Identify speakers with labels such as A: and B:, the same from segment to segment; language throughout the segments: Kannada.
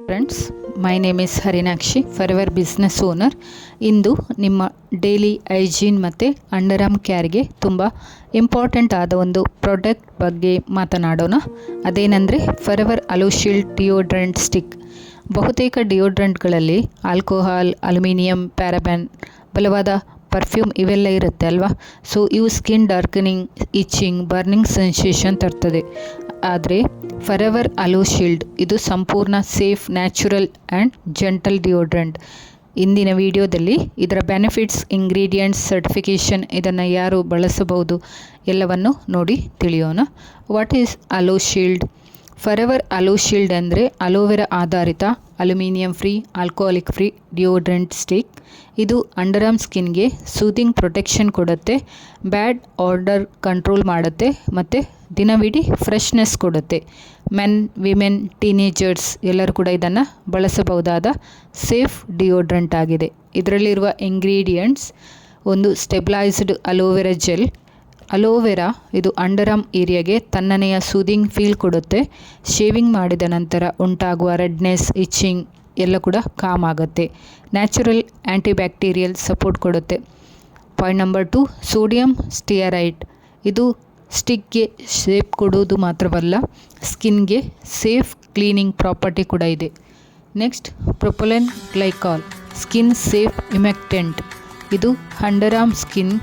A: Friends, my name is Harinakshi, Forever business owner. ಇಂದು ನಿಮ್ಮ ಡೈಲಿ ಹೈಜೀನ್ ಮತ್ತು ಅಂಡರ್ ಆರ್ಮ್ ಕೇರ್ಗೆ ತುಂಬ ಇಂಪಾರ್ಟೆಂಟ್ ಆದ ಒಂದು ಪ್ರಾಡಕ್ಟ್ ಬಗ್ಗೆ ಮಾತನಾಡೋಣ. ಅದೇನೆಂದರೆ Forever Aloe Shield deodorant stick. ಬಹುತೇಕ ಡಿಯೋಡ್ರೆಂಟ್ಗಳಲ್ಲಿ ಆಲ್ಕೋಹಾಲ್, ಅಲ್ಯೂಮಿನಿಯಂ, ಪ್ಯಾರಾಬೆನ್, ಬಲವಾದ ಪರ್ಫ್ಯೂಮ್ ಇವೆಲ್ಲ ಇರುತ್ತೆ ಅಲ್ವಾ. ಸೊ ಇವು ಸ್ಕಿನ್ ಡಾರ್ಕನಿಂಗ್, ಇಚಿಂಗ್, ಬರ್ನಿಂಗ್ ಸೆನ್ಸೇಷನ್ ತರ್ತದೆ. ಆದರೆ ಫಾರೆವರ್ ಅಲೋ ಶೀಲ್ಡ್ ಇದು ಸಂಪೂರ್ಣ safe, natural and gentle deodorant. ಇಂದಿನ ವಿಡಿಯೋದಲ್ಲಿ ಇದರ ಬೆನಿಫಿಟ್ಸ್, ಇಂಗ್ರೀಡಿಯೆಂಟ್ಸ್, ಸರ್ಟಿಫಿಕೇಷನ್, ಇದನ್ನು ಯಾರು ಬಳಸಬಹುದು ಎಲ್ಲವನ್ನು ನೋಡಿ ತಿಳಿಯೋಣ. What is hello shield? Forever Aloe shield ಅಂದರೆ ಅಲೋವೆರಾ ಆಧಾರಿತ, aluminium free, alcoholic free deodorant stick. ಇದು ಅಂಡರ್ ಆರ್ಮ್ ಸ್ಕಿನ್ಗೆ ಸೂದಿಂಗ್ ಪ್ರೊಟೆಕ್ಷನ್ ಕೊಡುತ್ತೆ, ಬ್ಯಾಡ್ ಆರ್ಡರ್ ಕಂಟ್ರೋಲ್ ಮಾಡುತ್ತೆ ಮತ್ತು ದಿನವಿಡೀ ಫ್ರೆಶ್ನೆಸ್ ಕೊಡುತ್ತೆ. ಮೆನ್, ವಿಮೆನ್, ಟೀನೇಜರ್ಸ್ ಎಲ್ಲರೂ ಕೂಡ ಇದನ್ನು ಬಳಸಬಹುದಾದ ಸೇಫ್ ಡಿಯೋಡ್ರೆಂಟ್ ಆಗಿದೆ. ಇದರಲ್ಲಿರುವ ಇಂಗ್ರೀಡಿಯೆಂಟ್ಸ್: ಒಂದು ಸ್ಟೆಬಿಲೈಸ್ಡ್ ಅಲೋವೆರಾ ಜೆಲ್. ಅಲೋವೆರಾ ಇದು ಅಂಡರ್ ಆರ್ಮ್ ಏರಿಯಾಗೆ ತಣ್ಣನೆಯ ಸೂದಿಂಗ್ ಫೀಲ್ ಕೊಡುತ್ತೆ. ಶೇವಿಂಗ್ ಮಾಡಿದ ನಂತರ ಉಂಟಾಗುವ ರೆಡ್ನೆಸ್, ಇಚಿಂಗ್ ಎಲ್ಲ ಕೂಡ ಕಾಮ್ ಆಗುತ್ತೆ. ನ್ಯಾಚುರಲ್ ಆ್ಯಂಟಿಬ್ಯಾಕ್ಟೀರಿಯಲ್ ಸಪೋರ್ಟ್ ಕೊಡುತ್ತೆ. Point number 2, sodium stearate. ಇದು ಸ್ಟಿಕ್ಗೆ ಶೇಪ್ ಕೊಡೋದು ಮಾತ್ರವಲ್ಲ, ಸ್ಕಿನ್ಗೆ ಸೇಫ್ ಕ್ಲೀನಿಂಗ್ ಪ್ರಾಪರ್ಟಿ ಕೂಡ ಇದೆ. Next, propylene glycol, skin safe humectant. ಇದು ಅಂಡರ್ ಆರ್ಮ್ ಸ್ಕಿನ್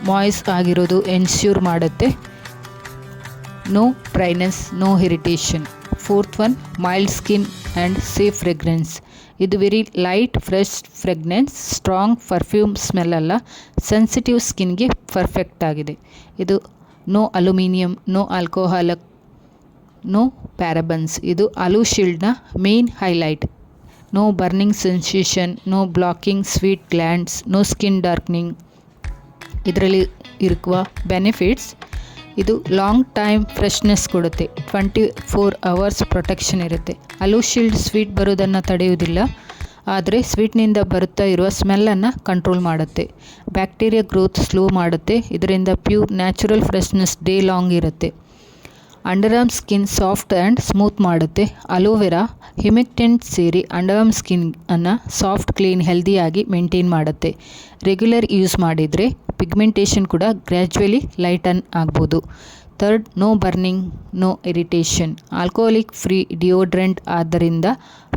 A: ಮಾಯ್ಸ್ ಆಗಿರೋದು ಎನ್ಶ್ಯೂರ್ ಮಾಡುತ್ತೆ. No dryness, no irritation. Fourth one, mild skin and safe fragrance. ಇದು very light fresh fragrance, strong perfume smell ಅಲ್ಲ, ಸೆನ್ಸಿಟಿವ್ ಸ್ಕಿನ್ಗೆ ಪರ್ಫೆಕ್ಟ್ ಆಗಿದೆ. ಇದು no aluminium, no alcohol, no parabens. ಇದು ಅಲೋ ಶೀಲ್ಡ್ನ main highlight. No burning sensation, no blocking sweat glands, no skin darkening. ಇದರಲ್ಲಿ ಇರುವ ಬೆನಿಫಿಟ್ಸ್: ಇದು ಲಾಂಗ್ ಟೈಮ್ ಫ್ರೆಶ್ನೆಸ್ ಕೊಡುತ್ತೆ, 24 hours ಪ್ರೊಟೆಕ್ಷನ್ ಇರುತ್ತೆ. ಅಲೋ ಶೀಲ್ಡ್ ಸ್ವೀಟ್ ಬರೋದನ್ನು ತಡೆಯುವುದಿಲ್ಲ, ಆದರೆ ಸ್ವೀಟ್ನಿಂದ ಬರುತ್ತಾ ಇರುವ ಸ್ಮೆಲ್ಲನ್ನು ಕಂಟ್ರೋಲ್ ಮಾಡುತ್ತೆ. ಬ್ಯಾಕ್ಟೀರಿಯಾ ಗ್ರೋತ್ ಸ್ಲೋ ಮಾಡುತ್ತೆ. ಇದರಿಂದ pure natural freshness day long ಇರುತ್ತೆ. Under arm skin soft and smooth ಮಾಡುತ್ತೆ. ಅಲೋವೆರಾ ಹಿಮೆಕ್ಟೆಂಟ್ ಸೇರಿ ಅಂಡರ್ ಆರ್ಮ್ ಸ್ಕಿನ್ನನ್ನು ಸಾಫ್ಟ್, ಕ್ಲೀನ್, ಹೆಲ್ದಿಯಾಗಿ ಮೇಂಟೈನ್ ಮಾಡುತ್ತೆ. ರೆಗ್ಯುಲರ್ ಯೂಸ್ ಮಾಡಿದರೆ ಪಿಗ್ಮೆಂಟೇಷನ್ ಕೂಡ ಗ್ರ್ಯಾಜುವಲಿ ಲೈಟನ್ ಆಗ್ಬೋದು. Third, no burning, no irritation. Alcoholic free deodorant ಆದ್ದರಿಂದ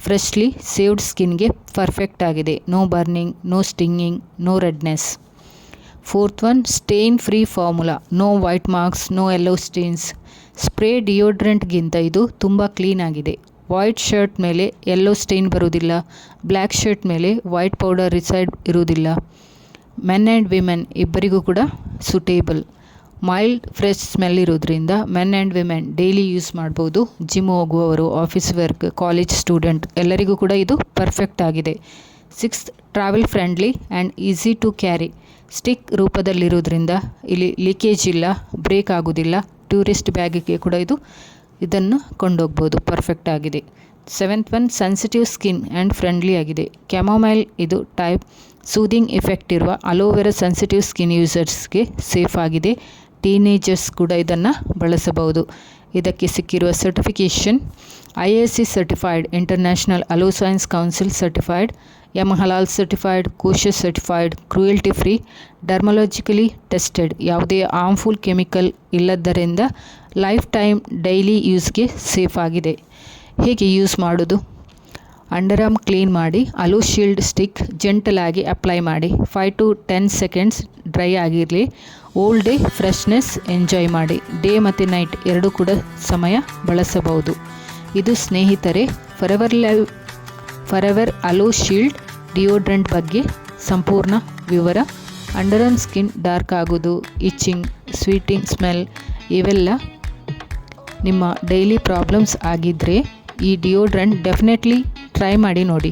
A: ಫ್ರೆಶ್ಲಿ ಸೇವ್ಡ್ ಸ್ಕಿನ್ಗೆ ಪರ್ಫೆಕ್ಟ್ ಆಗಿದೆ. No burning, no stinging, no redness. Fourth one, stain free formula, no white marks, no yellow stains. Spray ಡಿಯೋಡ್ರೆಂಟ್ಗಿಂತ ಇದು ತುಂಬ ಕ್ಲೀನ್ ಆಗಿದೆ. ವೈಟ್ ಶರ್ಟ್ ಮೇಲೆ ಯೆಲ್ಲೋ ಸ್ಟೇನ್ ಬರುವುದಿಲ್ಲ, ಬ್ಲ್ಯಾಕ್ ಶರ್ಟ್ ಮೇಲೆ ವೈಟ್ ಪೌಡರ್ ರಿಸೈಡ್ ಇರುವುದಿಲ್ಲ. ಮೆನ್ ಆ್ಯಂಡ್ ವಿಮೆನ್ ಇಬ್ಬರಿಗೂ ಕೂಡ ಸೂಟೇಬಲ್. ಮೈಲ್ಡ್ ಫ್ರೆಶ್ ಸ್ಮೆಲ್ ಇರೋದ್ರಿಂದ men and women daily use ಮಾಡ್ಬೋದು. ಜಿಮ್ ಹೋಗುವವರು, ಆಫೀಸ್ ವರ್ಕ್, ಕಾಲೇಜ್ ಸ್ಟೂಡೆಂಟ್ ಎಲ್ಲರಿಗೂ ಕೂಡ ಇದು ಪರ್ಫೆಕ್ಟ್ ಆಗಿದೆ. Sixth, travel friendly and easy to carry. Stick ರೂಪದಲ್ಲಿರೋದ್ರಿಂದ ಇಲ್ಲಿ ಲೀಕೇಜ್ ಇಲ್ಲ, ಬ್ರೇಕ್ ಆಗೋದಿಲ್ಲ. ಟೂರಿಸ್ಟ್ ಬ್ಯಾಗಿಗೆ ಕೂಡ ಇದನ್ನು ಕೊಂಡೋಗ್ಬೋದು, ಪರ್ಫೆಕ್ಟ್ ಆಗಿದೆ. Seventh one, sensitive skin and friendly ಆಗಿದೆ. ಕ್ಯಾಮೊಮೈಲ್ ಇದು ಟೈಪ್ ಸೂದಿಂಗ್ ಎಫೆಕ್ಟ್ ಇರುವ ಅಲೋವೆರಾ ಸೆನ್ಸಿಟಿವ್ ಸ್ಕಿನ್ ಯೂಸರ್ಸ್ಗೆ ಸೇಫ್ ಆಗಿದೆ. ಟೀನೇಜರ್ಸ್ ಕೂಡ ಇದನ್ನು ಬಳಸಬಹುದು. ಇದಕ್ಕೆ ಸಿಕ್ಕಿರುವ certification: IAC certified, International Aloe Science Council certified, ಹಲಾಲ್ certified, kosher certified, cruelty free, dermatologically tested. ಯಾವುದೇ ಹಾರ್ಮ್ಫುಲ್ ಕೆಮಿಕಲ್ ಇಲ್ಲದ್ದರಿಂದ ಲೈಫ್ ಟೈಮ್ ಡೈಲಿ ಯೂಸ್ಗೆ ಸೇಫ್ ಆಗಿದೆ. ಹೇಗೆ ಯೂಸ್ ಮಾಡೋದು? ಅಂಡರ್ ಆರ್ಮ್ ಕ್ಲೀನ್ ಮಾಡಿ ಅಲೋ ಶೀಲ್ಡ್ ಸ್ಟಿಕ್ ಜೆಂಟಲ್ ಆಗಿ ಅಪ್ಲೈ ಮಾಡಿ. 5 to 10 seconds ಡ್ರೈ ಆಗಿರಲಿ. ಓಲ್ ಡೇ ಫ್ರೆಶ್ನೆಸ್ ಎಂಜಾಯ್ ಮಾಡಿ. ಡೇ ಮತ್ತು ನೈಟ್ ಎರಡೂ ಕೂಡ ಸಮಯ ಬಳಸಬಹುದು. ಇದು ಸ್ನೇಹಿತರೆ ಫಾರೆವರ್ ಅಲೋ ಶೀಲ್ಡ್ ಡಿಯೋಡ್ರೆಂಟ್ ಬಗ್ಗೆ ಸಂಪೂರ್ಣ ವಿವರ. ಅಂಡರ್ ಆರ್ಮ್ ಸ್ಕಿನ್ ಡಾರ್ಕ್ ಆಗೋದು, ಇಚಿಂಗ್, ಸ್ವೀಟಿಂಗ್ ಸ್ಮೆಲ್ ಇವೆಲ್ಲ ನಿಮ್ಮ ಡೈಲಿ ಪ್ರಾಬ್ಲಮ್ಸ್ ಆಗಿದ್ದರೆ ಈ ಡಿಯೋಡ್ರೆಂಟ್ ಡೆಫಿನೆಟ್ಲಿ ಟ್ರೈ ಮಾಡಿ ನೋಡಿ.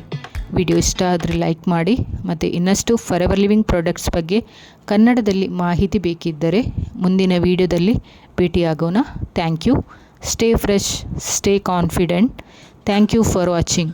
A: ವಿಡಿಯೋ ಇಷ್ಟ ಆದರೆ ಲೈಕ್ ಮಾಡಿ. ಮತ್ತು ಇನ್ನಷ್ಟು ಫಾರೆವರ್ ಲಿವಿಂಗ್ ಪ್ರಾಡಕ್ಟ್ಸ್ ಬಗ್ಗೆ ಕನ್ನಡದಲ್ಲಿ ಮಾಹಿತಿ ಬೇಕಿದ್ದರೆ ಮುಂದಿನ ವಿಡಿಯೋದಲ್ಲಿ ಭೇಟಿಯಾಗೋಣ. Thank you. Stay fresh, stay confident. Thank you for watching.